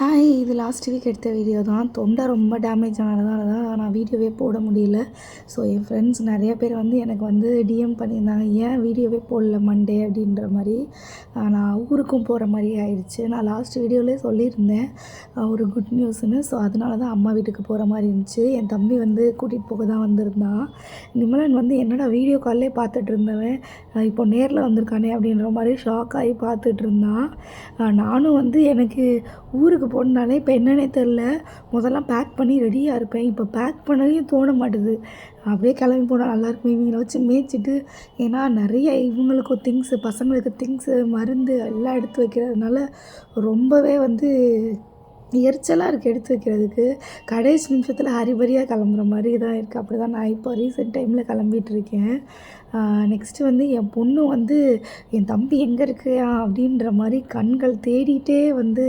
Hi, இது last week எடுத்த video தான். தொண்டை ரொம்ப டேமேஜ் ஆனதுனால தான் நான் வீடியோவே போட முடியல. ஸோ என் ஃப்ரெண்ட்ஸ் நிறைய பேர் வந்து எனக்கு வந்து டிஎம் பண்ணியிருந்தாங்க, ஏன் வீடியோவே போடல மண்டே அப்படின்ற மாதிரி. நான் ஊருக்கும் போகிற மாதிரி ஆயிடுச்சு. நான் லாஸ்ட் வீடியோவிலே சொல்லியிருந்தேன் ஒரு குட் நியூஸ்னு. ஸோ அதனால தான் அம்மா வீட்டுக்கு போகிற மாதிரி இருந்துச்சு. என் தம்பி வந்து கூட்டிகிட்டு போக தான் வந்திருந்தான். நிமலன் வந்து என்னடா வீடியோ கால்லே பார்த்துட்டு இருந்தவன் இப்போ நேரில் வந்திருக்கானே அப்படின்ற மாதிரி ஷாக் ஆகி பார்த்துட்டு இருந்தான். நானும் வந்து எனக்கு ஊருக்கு போனாலே இப்போ என்னன்னே தெரில, முதல்லாம் பேக் பண்ணி ரெடியாக இருப்பேன். இப்போ பேக் பண்ணவே தோண மாட்டுது. அப்படியே கிளம்பி போனால் நல்லாயிருக்கும் இவங்களை வச்சு மேய்ச்சிட்டு. ஏன்னா நிறைய இவங்களுக்கும் திங்ஸு, பசங்களுக்கு திங்ஸு, மருந்து எல்லாம் எடுத்து வைக்கிறதுனால ரொம்பவே வந்து எரிச்சலாக இருக்குது எடுத்து வைக்கிறதுக்கு. கடைசி நிமிஷத்தில் ஹரிபரியாக கிளம்புற மாதிரி தான் இருக்குது. அப்படி தான் நான் இப்போ ரீசெண்ட் டைமில் கிளம்பிகிட்ருக்கேன். நெக்ஸ்ட்டு வந்து என் பொண்ணு வந்து என் தம்பி எங்கே இருக்கியா அப்படின்ற மாதிரி கண்கள் தேடிகிட்டே வந்து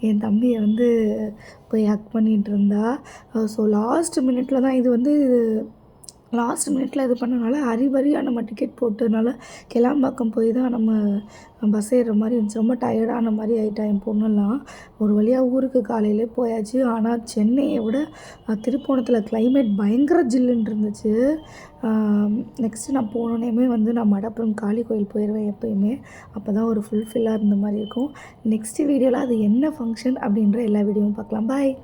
என் தம்பியை வந்து போய் ஹக் பண்ணிகிட்டு இருந்தா. ஸோ லாஸ்ட் மினிட்ல தான் இது வந்து லாஸ்ட் மினிட்ல இது பண்ணனால ஹரிபரியாக நம்ம டிக்கெட் போட்டதுனால கிளாம்பாக்கம் போய் தான் நம்ம பஸ் ஏறுற மாதிரி இருந்துச்சு. ரொம்ப டயர்டான மாதிரி ஆகிட்டா என் பொண்ணெல்லாம். ஒரு வழியாக ஊருக்கு காலையிலே போயாச்சு. ஆனால் சென்னையை விட திருப்போணத்தில் கிளைமேட் பயங்கர ஜில்லுன்னு இருந்துச்சு. நெக்ஸ்ட்டு நான் போனோன்னே வந்து நான் மடப்புறம் காளி கோயில் போயிடுவேன் எப்போயுமே. அப்போ தான் ஒரு ஃபுல்ஃபில்லாக இருந்த மாதிரி இருக்கும். நெக்ஸ்ட்டு வீடியோவில் அது என்ன ஃபங்க்ஷன் அப்படின்ற எல்லா வீடியோவும் பார்க்கலாம். பாய்.